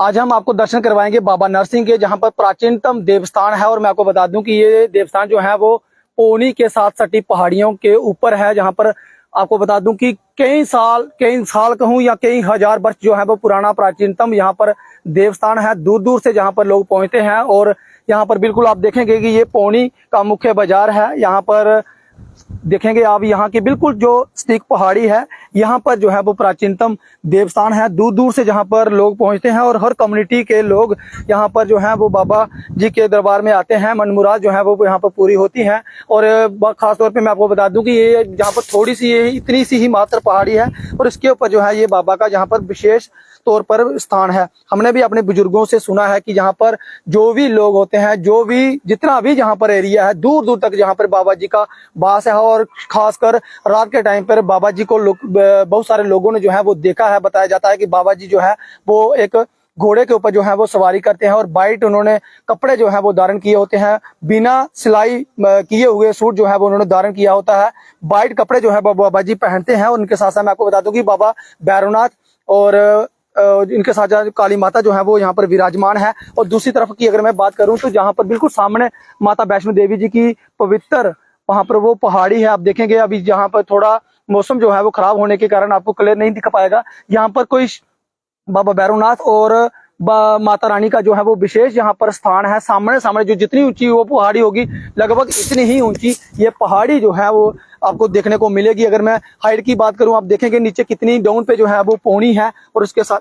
आज हम आपको दर्शन करवाएंगे बाबा नरसिंह के, जहां पर प्राचीनतम देवस्थान है। और मैं आपको बता दूं कि ये देवस्थान जो है वो पौनी के साथ सटी पहाड़ियों के ऊपर है, जहां पर आपको बता दूं कि कई साल कहूं या कई हजार वर्ष जो है वो पुराना प्राचीनतम यहाँ पर देवस्थान है। दूर दूर से जहाँ पर लोग पहुंचते हैं। और यहाँ पर बिल्कुल आप देखेंगे कि ये पौनी का मुख्य बाजार है। यहाँ पर देखेंगे आप, यहाँ की बिल्कुल जो स्टिक पहाड़ी है, यहाँ पर जो है वो प्राचीनतम देवस्थान है। दूर दूर से जहाँ पर लोग पहुंचते हैं और हर कम्युनिटी के लोग यहाँ पर जो है वो बाबा जी के दरबार में आते हैं। मन मुराद जो है वो यहाँ पर पूरी होती है। और खास तौर पे मैं आपको बता दूं कि ये यहाँ पर थोड़ी सी इतनी सी ही मात्र पहाड़ी है और इसके ऊपर जो है ये बाबा का यहाँ पर विशेष तौर पर स्थान है। हमने भी अपने बुजुर्गों से सुना है कि यहाँ पर जो भी लोग होते हैं, जो भी जितना भी यहाँ पर एरिया है, दूर दूर तक यहाँ पर बाबा जी का वास है। और खासकर रात के टाइम पर बाबा जी को बहुत सारे लोगों ने जो है वो देखा है। बताया जाता है कि बाबा जी जो है वो एक घोड़े के ऊपर जो है वो सवारी करते हैं और वाइट उन्होंने कपड़े जो है वो धारण किए होते हैं। बिना सिलाई किए हुए सूट जो है वो उन्होंने धारण किया होता है। वाइट कपड़े जो है बाबा जी पहनते हैं। और उनके साथ साथ मैं आपको बता दूं कि बाबा भैरवनाथ और इनके साथ काली माता जो है वो यहाँ पर विराजमान है। और दूसरी तरफ की अगर मैं बात करूं तो जहाँ पर बिल्कुल सामने माता वैष्णो देवी जी की पवित्र वहां पर वो पहाड़ी है। आप देखेंगे अभी जहाँ पर थोड़ा मौसम जो है वो खराब होने के कारण आपको क्लियर नहीं दिखा पाएगा। यहाँ पर कोई बाबा भैरवनाथ और माता रानी का जो है वो विशेष यहाँ पर स्थान है। सामने जो जितनी ऊंची वो पहाड़ी होगी, लगभग इतनी ही ऊंची ये पहाड़ी जो है वो आपको देखने को मिलेगी। अगर मैं हाइट की बात करूं, आप देखेंगे नीचे कितनी डाउन पे जो है वो पौनी है और उसके साथ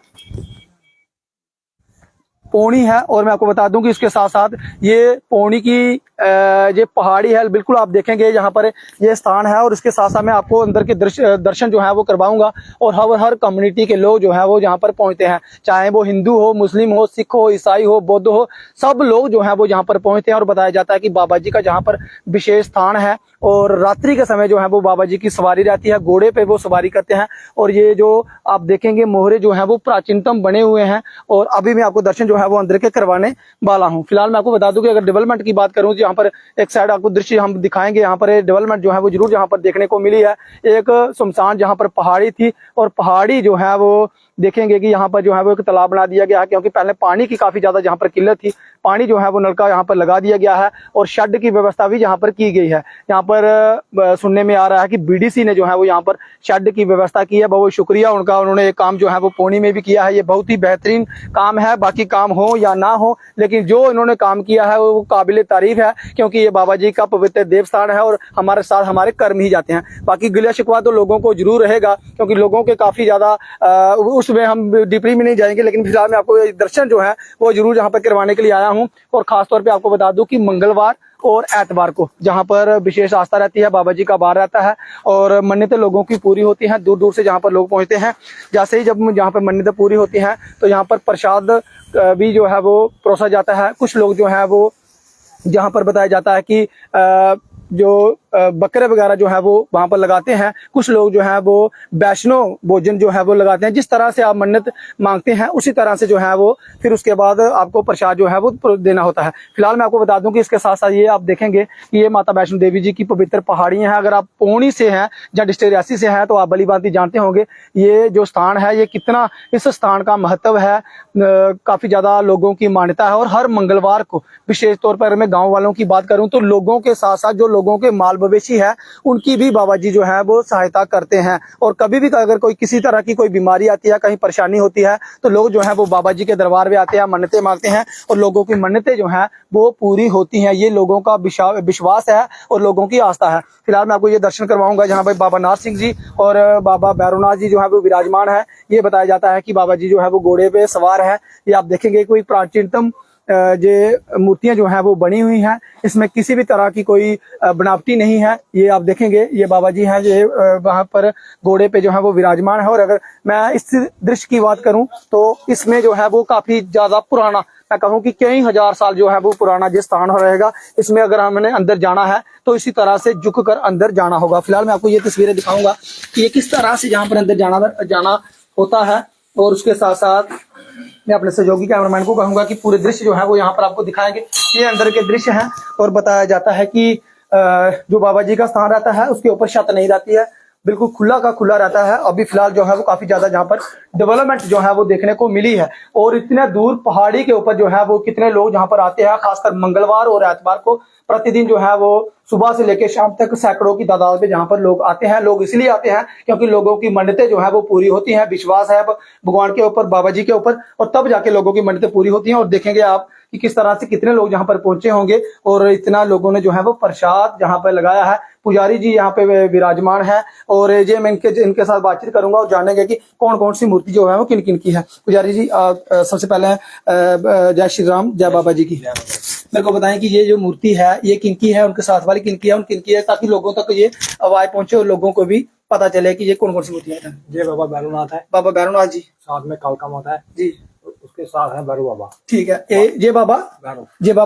पौनी है। और मैं आपको बता दूं कि इसके साथ साथ ये पौनी की ये पहाड़ी है। बिल्कुल आप देखेंगे यहाँ पर ये स्थान है। और इसके साथ साथ मैं आपको अंदर के दर्शन जो है वो करवाऊंगा। और हर कम्युनिटी के लोग जो है वो यहाँ पर पहुंचते हैं, चाहे वो हिंदू हो, मुस्लिम हो, सिख हो, ईसाई हो, बौद्ध हो, सब लोग जो है वो यहाँ पर पहुंचते हैं। और बताया जाता है कि बाबा जी का जहाँ पर विशेष स्थान है। और रात्रि के समय जो है वो बाबा जी की सवारी रहती है, घोड़े पे वो सवारी करते हैं। और ये जो आप देखेंगे मोहरे जो है वो प्राचीनतम बने हुए हैं। और अभी मैं आपको दर्शन जो है वो अंदर के करवाने वाला हूँ। फिलहाल मैं आपको बता दूं कि अगर डेवलपमेंट की बात करूं, यहाँ पर एक साइड आपको दृश्य हम दिखाएंगे। यहाँ पर डेवलपमेंट जो है वो जरूर यहाँ पर देखने को मिली है। एक सुनसान जहाँ पर पहाड़ी थी और पहाड़ी जो है वो देखेंगे कि यहाँ पर जो है वो एक तालाब बना दिया गया है, क्योंकि पहले पानी की काफी ज्यादा जहाँ पर किल्लत थी। पानी जो है वो नलका यहाँ पर लगा दिया गया है और शेड की व्यवस्था भी यहाँ पर की गई है। यहाँ पर सुनने में आ रहा है कि बीडीसी ने जो है वो यहाँ पर शेड की व्यवस्था की है। बहुत शुक्रिया उनका, उन्होंने एक काम जो है वो पौनी में भी किया है। ये बहुत ही बेहतरीन काम है। बाकी काम हो या ना हो, लेकिन जो इन्होंने काम किया है वो काबिल तारीफ है, क्योंकि ये बाबा जी का पवित्र देवस्थान है और हमारे साथ हमारे कर्म ही जाते हैं। बाकी गिला शिकवा तो लोगों को जरूर रहेगा, क्योंकि लोगों के काफी ज्यादा उसमें हम डीपली में नहीं जाएंगे। लेकिन फिलहाल मैं आपको दर्शन जो है वो जरूर यहाँ पर करवाने के लिए आया हूँ। और खासतौर पे आपको बता दूं कि मंगलवार और एतवार को जहाँ पर विशेष आस्था रहती है, बाबा जी का बार रहता है और मन्नतें लोगों की पूरी होती हैं। दूर दूर से जहाँ पर लोग पहुंचते हैं, जैसे ही जब यहाँ पर मन्नतें पूरी होती हैं तो यहाँ पर प्रसाद भी जो है वो परोसा जाता है। कुछ लोग जो है वो जहाँ पर बताया जाता है कि जो बकरे वगैरह जो है वो वहां पर लगाते हैं। कुछ लोग जो है वो वैष्णो भोजन जो है वो लगाते हैं। जिस तरह से आप मन्नत मांगते हैं उसी तरह से जो है वो फिर उसके बाद आपको प्रसाद जो है वो देना होता है। फिलहाल मैं आपको बता दूं कि इसके साथ साथ ये आप देखेंगे कि ये माता वैष्णो देवी जी की पवित्र पहाड़ियां हैं। अगर आप पौनी से हैं या डिस्ट्रिक्ट रियासी से हैं तो आप भली भांति जानते होंगे ये जो स्थान है ये कितना इस स्थान का महत्व है। काफी ज्यादा लोगों की मान्यता है। और हर मंगलवार को विशेष तौर पर मैं गाँव वालों की बात करूँ तो लोगों के साथ साथ जो लोगों के माल मवेशी है उनकी भी बाबा जी जो है वो सहायता करते हैं। और कभी भी अगर कोई किसी तरह की कोई बीमारी आती है, कहीं परेशानी होती है, तो लोग जो है वो बाबा जी के दरबार में आते हैं, मन्नतें मांगते हैं और लोगों की मन्नतें जो है वो पूरी होती हैं। ये लोगों का विश्वास है और लोगों की आस्था है। फिलहाल मैं आपको ये दर्शन करवाऊंगा जहाँ पर बाबा नरसिंह जी और बाबा भैरवनाथ जी जो है वो विराजमान है। ये बताया जाता है कि बाबा जी जो है वो घोड़े पे सवार है। ये आप देखेंगे कोई प्राचीनतम जो मूर्तियां जो हैं वो बनी हुई हैं, इसमें किसी भी तरह की कोई बनावटी नहीं है। ये आप देखेंगे ये बाबा जी हैं जो वहां पर घोड़े पे जो है वो विराजमान है। और अगर मैं इस दृश्य की बात करूं तो इसमें जो है वो काफी ज्यादा पुराना, मैं कहूँ कि कई हजार साल जो है वो पुराना जिस स्थान रहेगा, इसमें अगर हमने अंदर जाना है तो इसी तरह से झुक कर अंदर जाना होगा। फिलहाल मैं आपको ये तस्वीरें दिखाऊंगा कि ये किस तरह से यहाँ पर अंदर जाना होता है। और उसके साथ साथ मैं अपने सहयोगी कैमरामैन को कहूंगा कि पूरे दृश्य जो है वो यहाँ पर आपको दिखाएंगे। ये अंदर के दृश्य हैं। और बताया जाता है कि जो बाबा जी का स्थान रहता है उसके ऊपर छत नहीं रहती है बिल्कुल खुला का खुला रहता है। अभी फिलहाल जो है वो काफी ज्यादा जहाँ पर डेवलपमेंट जो है वो देखने को मिली है। और इतने दूर पहाड़ी के ऊपर जो है वो कितने लोग जहाँ पर आते हैं, खासकर मंगलवार और एतवार को प्रतिदिन जो है वो सुबह से लेकर शाम तक सैकड़ों की तादाद में जहाँ पर लोग आते हैं। लोग इसलिए आते हैं क्योंकि लोगों की मन्नतें जो है वो पूरी होती हैं, विश्वास है भगवान के ऊपर, बाबा जी के ऊपर, और तब जाके लोगों की मन्नतें पूरी होती हैं। और देखेंगे आप कि किस तरह से कितने लोग जहाँ पर पहुंचे होंगे और इतना लोगों ने जो है वो प्रसाद जहाँ पर लगाया है। पुजारी जी यहाँ पे विराजमान है और ये मैं इनके साथ बातचीत करूंगा और जानेंगे कि कौन कौन सी मूर्ति जो है वो किन किन की है। पुजारी जी सबसे पहले जय श्री राम, जय बाबा जी की। मेरे को बताएं कि ये जो मूर्ति है ये किनकी है, उनके साथ वाली किनकी है, उन किनकी है, ताकि लोगों तक ये आवाज पहुंचे और लोगों को भी पता चले कि ये कौन कौन सी मूर्तियां हैं। ये बाबा भैरवनाथ है। बाबा भैरवनाथ जी, साथ में कालका माता है जी, उसके साथ है भैरव बाबा। ठीक है। ये बाबा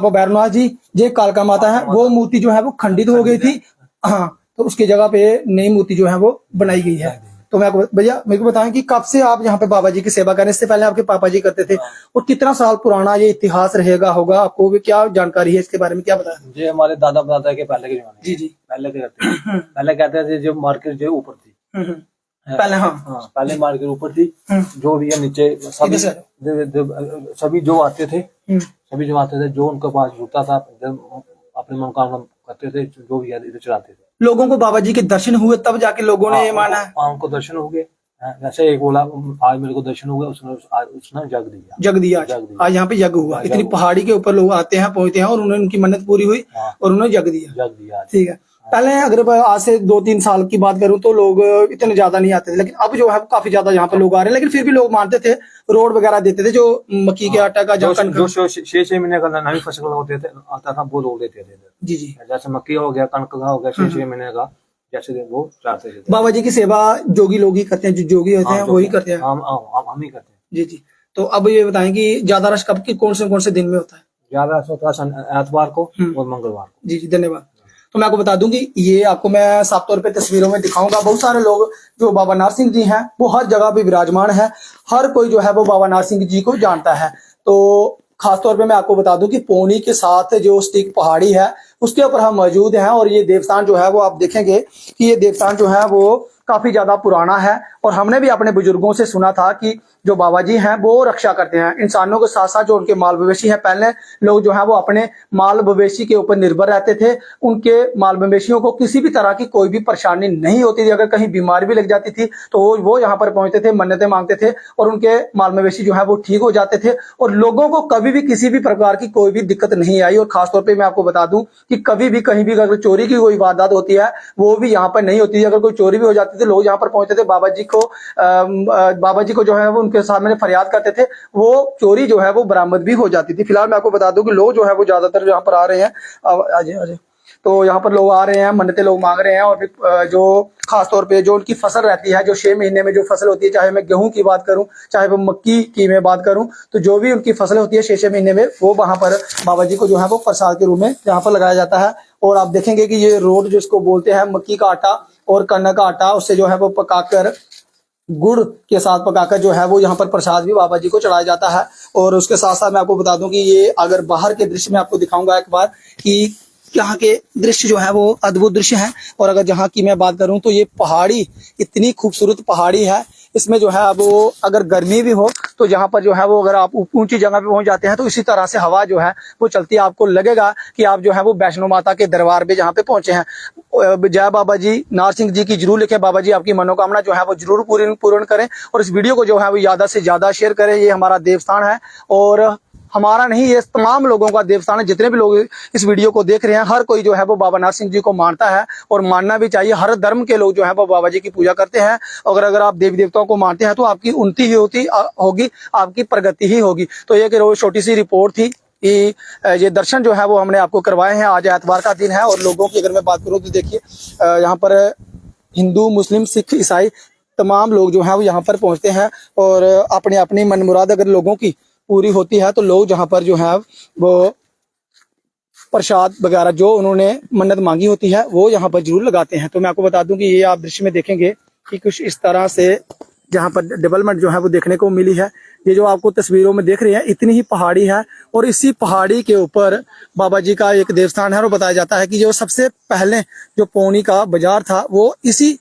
भैरवनाथ जी, ये कालका माता है। वो मूर्ति जो है वो खंडित हो गई थी, हाँ, तो उसकी जगह पे नई मूर्ति जो है वो बनाई गई है। तो मैं भैया मेरे को बताएं कि कब से आप यहाँ पे बाबा जी की सेवा करें? इससे पहले आपके पापा जी करते थे, और कितना साल पुराना ये इतिहास रहेगा होगा? आपको भी क्या जानकारी है इसके बारे में, क्या बताया? ये हमारे दादा दादा के पहले के जमाने। जी जी, पहले के करते हैं। पहले कहते थे जो मार्केट जो ऊपर थी पहले, हाँ पहले मार्केट ऊपर थी, जो भी है नीचे सभी जो आते थे, जो उनके पास जुटता था अपने मनोकामना करते थे, जो भी इधर चढ़ाते थे। लोगों को बाबा जी के दर्शन हुए तब जाके लोगों ने ये माना है। उनको दर्शन हो गए। जैसे एक बोला आज मेरे को दर्शन हो गया, उसने जग दिया। आज यहाँ पे यज्ञ हुआ। इतनी पहाड़ी के ऊपर लोग आते हैं, पहुंचते हैं और उन्होंने उनकी मन्नत पूरी हुई और उन्होंने जग दिया। ठीक है। पहले अगर आज से 2-3 साल की बात करूं तो लोग इतने ज्यादा नहीं आते थे, लेकिन अब जो है काफी ज्यादा यहाँ पे लोग आ रहे हैं। लेकिन फिर भी लोग मानते थे, रोड वगैरह देते थे, जो मक्की के आटा का जो 6 महीने का नई फसल होते थे आता था वो रोक देते थे। जी जी, जैसे मक्की हो गया, कणक का हो गया, 6 महीने का जैसे वो चाहते थे। बाबा जी की सेवा जोगी लोग ही करते हैं, जो जोगी होते हैं वही करते हैं। हम ही करते हैं। जी जी। तो अब ये बताएं कि ज्यादा रश कब की कौन से दिन में होता है? ज्यादा रश होता है एतवार को और मंगलवार को। जी जी, धन्यवाद। तो मैं आपको बता दूं कि ये आपको मैं साफ तौर पे तस्वीरों में दिखाऊंगा। बहुत सारे लोग जो बाबा नार सिंह जी हैं वो हर जगह पे विराजमान है। हर कोई जो है वो बाबा नार सिंह जी को जानता है। तो खासतौर पे मैं आपको बता दूं कि पौनी के साथ जो स्टिक पहाड़ी है उसके ऊपर हम मौजूद हैं। और ये देवस्थान जो है वो आप देखेंगे कि ये देवस्थान जो है वो काफी ज्यादा पुराना है। और हमने भी अपने बुजुर्गों से सुना था कि जो बाबा जी हैं वो रक्षा करते हैं इंसानों के साथ साथ जो उनके माल मवेशी हैं। पहले लोग जो है वो अपने माल मवेशी के ऊपर निर्भर रहते थे। उनके माल मवेशियों को किसी भी तरह की कोई भी परेशानी नहीं होती थी। अगर कहीं बीमारी भी लग जाती थी तो वो यहाँ पर पहुंचते थे, मन्नतें मांगते थे और उनके माल मवेशी जो है वो ठीक हो जाते थे। और लोगों को कभी भी किसी भी प्रकार की कोई भी दिक्कत नहीं आई। और खासतौर पर मैं आपको बता दूं कि कभी भी कहीं भी अगर चोरी की कोई वारदात होती है वो भी यहाँ पर नहीं होती थी। अगर कोई चोरी भी हो जाती थी लोग यहाँ पर पहुंचते थे, बाबा जी को जो है वो उनके सामने फरियाद करते थे, वो चोरी जो है वो बरामद भी हो जाती थी। फिलहाल मैं आपको बता दूं कि लोग जो है वो ज्यादातर यहाँ पर आ रहे हैं। आज तो यहाँ पर लोग आ रहे हैं, मन्नतें लोग मांग रहे हैं। और जो खासतौर पे जो उनकी फसल रहती है, जो 6 महीने में जो फसल होती है, चाहे मैं गेहूं की बात करूं चाहे वो मक्की की मैं बात करूं, तो जो भी उनकी फसल होती है 6 महीने में वो वहां पर बाबा जी को जो है वो प्रसाद के रूप में यहाँ पर लगाया जाता है। और आप देखेंगे कि ये रोड जिसको बोलते हैं मक्की का आटा और कनक का आटा, उससे जो है वो पकाकर गुड़ के साथ पकाकर जो है वो यहाँ पर प्रसाद भी बाबा जी को चढ़ाया जाता है। और उसके साथ साथ मैं आपको बता दूं कि ये अगर बाहर के दृश्य में आपको दिखाऊंगा एक बार कि यहाँ के दृश्य जो है वो अद्भुत दृश्य है। और अगर जहाँ की मैं बात करूं तो ये पहाड़ी इतनी खूबसूरत पहाड़ी है। इसमें जो है वो अगर गर्मी भी हो तो यहाँ पर जो है वो अगर आप ऊंची जगह पे पहुंच जाते हैं तो इसी तरह से हवा जो है वो चलती है। आपको लगेगा कि आप जो है वो वैष्णो माता के दरबार पे जहाँ पे पहुंचे हैं। जय बाबा जी नार सिंह जी की जरूर लिखें। बाबा जी आपकी मनोकामना जो है वो जरूर पूर्ण करें। और इस वीडियो को जो है वो ज्यादा से ज्यादा शेयर करें। ये हमारा देवस्थान है और हमारा नहीं, ये तमाम लोगों का देवस्थान है। जितने भी लोग इस वीडियो को देख रहे हैं हर कोई जो है वो बाबा नार सिंह जी को मानता है और मानना भी चाहिए। हर धर्म के लोग जो है वो बाबा जी की पूजा करते हैं। अगर आप देवी देवताओं को मानते हैं तो आपकी उन्नति ही होगी, आपकी प्रगति ही होगी। तो ये छोटी सी रिपोर्ट थी कि ये दर्शन जो है वो हमने आपको करवाए हैं। आज एतवार का दिन है और लोगों की अगर मैं बात करूँ तो देखिए यहाँ पर हिंदू, मुस्लिम, सिख, ईसाई तमाम लोग जो है वो यहाँ पर पहुँचते हैं और अपनी अपनी मन मुराद अगर लोगों की पूरी होती है तो लोग जहाँ पर जो है वो प्रसाद वगैरह जो उन्होंने मन्नत मांगी होती है वो यहाँ पर जरूर लगाते हैं। तो मैं आपको बता दूं कि ये आप दृश्य में देखेंगे कि कुछ इस तरह से जहाँ पर डेवलपमेंट जो है वो देखने को मिली है। ये जो आपको तस्वीरों में देख रहे हैं इतनी ही पहाड़ी है और इसी पहाड़ी के ऊपर बाबा जी का एक देवस्थान है। और बताया जाता है कि जो सबसे पहले जो पौनी का बाजार था वो इसी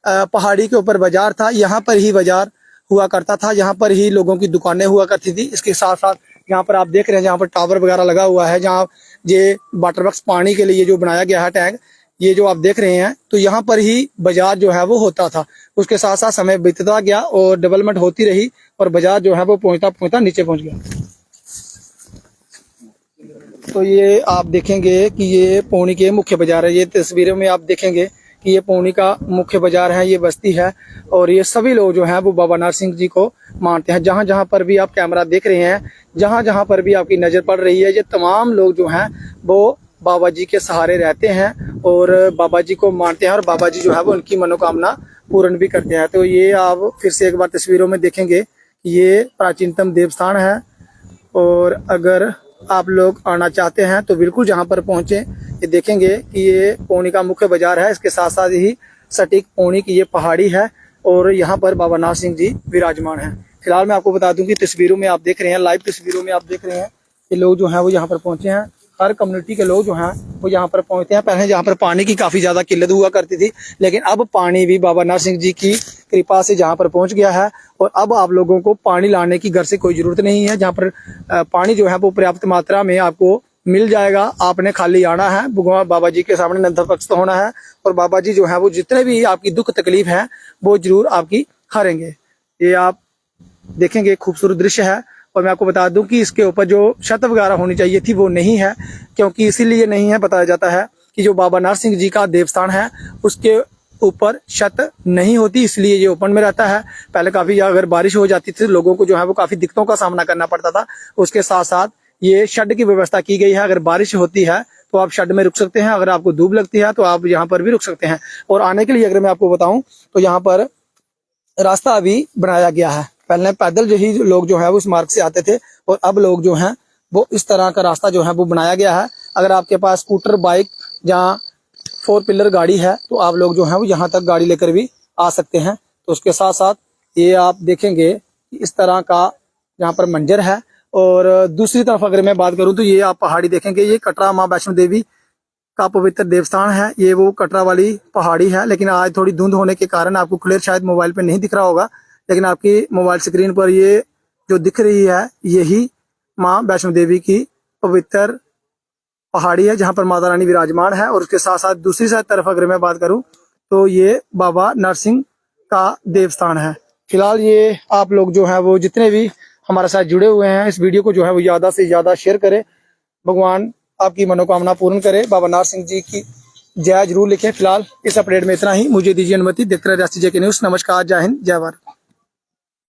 पहाड़ी के ऊपर बाजार था, यहाँ पर ही बाजार हुआ करता था, यहाँ पर ही लोगों की दुकानें हुआ करती थी। इसके साथ साथ यहाँ पर आप देख रहे हैं जहाँ पर टावर वगैरह लगा हुआ है, जहाँ ये वाटर वर्क्स पानी के लिए जो बनाया गया है टैंक, ये जो आप देख रहे हैं, तो यहाँ पर ही बाजार जो है वो होता था। उसके साथ साथ समय बीतता गया और डेवलपमेंट होती रही और बाजार जो है वो पहुंचता नीचे पहुंच गया। तो ये आप देखेंगे कि ये पौनी के मुख्य बाजार है। ये तस्वीरों में आप देखेंगे कि ये पौनी का मुख्य बाजार है, ये बस्ती है और ये सभी लोग जो हैं वो बाबा नरसिंह जी को मानते हैं। जहां जहां पर भी आप कैमरा देख रहे हैं, जहां जहां पर भी आपकी नजर पड़ रही है, ये तमाम लोग जो हैं वो बाबा जी के सहारे रहते हैं और बाबा जी को मानते हैं और बाबा जी जो है वो उनकी मनोकामना पूर्ण भी करते हैं। तो ये आप फिर से एक बार तस्वीरों में देखेंगे, ये प्राचीनतम देवस्थान है और अगर आप लोग आना चाहते हैं तो बिल्कुल जहां पर पहुंचे। ये देखेंगे कि ये पौनी का मुख्य बाजार है, इसके साथ साथ ही सटीक पौनी की ये पहाड़ी है और यहाँ पर बाबा नरसिंह जी विराजमान हैं। फिलहाल मैं आपको बता दूं कि तस्वीरों में आप देख रहे हैं, लाइव तस्वीरों में आप देख रहे हैं कि लोग जो हैं वो यहाँ पर पहुंचे हैं। हर कम्युनिटी के लोग जो हैं वो यहाँ पर पहुंचते हैं। पहले यहाँ पर पानी की काफी ज्यादा किल्लत हुआ करती थी, लेकिन अब पानी भी बाबा नरसिंह जी की कृपा से जहाँ पर पहुंच गया है और अब आप लोगों को पानी लाने की घर से कोई जरूरत नहीं है। जहाँ पर पानी जो है वो पर्याप्त मात्रा में आपको मिल जाएगा, आपने खाली आना है, भगवान बाबा जी के सामने नतमस्तक होना है और बाबा जी जो है वो जितने भी आपकी दुख तकलीफ है वो जरूर आपकी हरेंगे। ये आप देखेंगे खूबसूरत दृश्य है और मैं आपको बता दूं कि इसके ऊपर जो छत वगैरह होनी चाहिए थी वो नहीं है, क्योंकि इसीलिए नहीं है, बताया जाता है कि जो बाबा नरसिंह जी का देवस्थान है उसके ऊपर छत नहीं होती, इसलिए ये ओपन में रहता है। पहले काफी अगर बारिश हो जाती थी लोगों को जो है वो काफी दिक्कतों का सामना करना पड़ता था। उसके साथ साथ ये शेड की व्यवस्था की गई है, अगर बारिश होती है तो आप शेड में रुक सकते हैं, अगर आपको धूप लगती है तो आप यहाँ पर भी रुक सकते हैं। और आने के लिए अगर मैं आपको बताऊं तो यहाँ पर रास्ता अभी बनाया गया है। पहले पैदल ही लोग जो है वो इस मार्ग से आते थे और अब लोग जो हैं वो इस तरह का रास्ता जो है वो बनाया गया है। अगर आपके पास स्कूटर, बाइक या 4 व्हीलर गाड़ी है तो आप लोग जो है वो यहाँ तक गाड़ी लेकर भी आ सकते हैं। तो उसके साथ साथ ये आप देखेंगे इस तरह का यहाँ पर मंजर है। और दूसरी तरफ अगर मैं बात करूँ तो ये आप पहाड़ी देखेंगे, ये कटरा माँ वैष्णो देवी का पवित्र देवस्थान है। ये वो कटरा वाली पहाड़ी है, लेकिन आज थोड़ी धुंध होने के कारण आपको क्लियर शायद मोबाइल पे नहीं दिख रहा होगा, लेकिन आपकी मोबाइल स्क्रीन पर ये जो दिख रही है यही माँ वैष्णो देवी की पवित्र पहाड़ी है जहाँ पर माता रानी विराजमान है। और उसके साथ साथ दूसरी तरफ अगर मैं बात करूँ तो ये बाबा नरसिंह का देवस्थान है। फिलहाल ये आप लोग जो है वो जितने भी हमारे साथ जुड़े हुए हैं इस वीडियो को जो है वो ज्यादा से ज्यादा शेयर करें। भगवान आपकी मनोकामना पूर्ण करे। बाबा नरसिंह जी की जय जरूर लिखें। फिलहाल इस अपडेट में इतना ही, मुझे दीजिए अनुमति। देखते रहे रियासी जेके न्यूज़। नमस्कार, जय हिंद, जय भारत।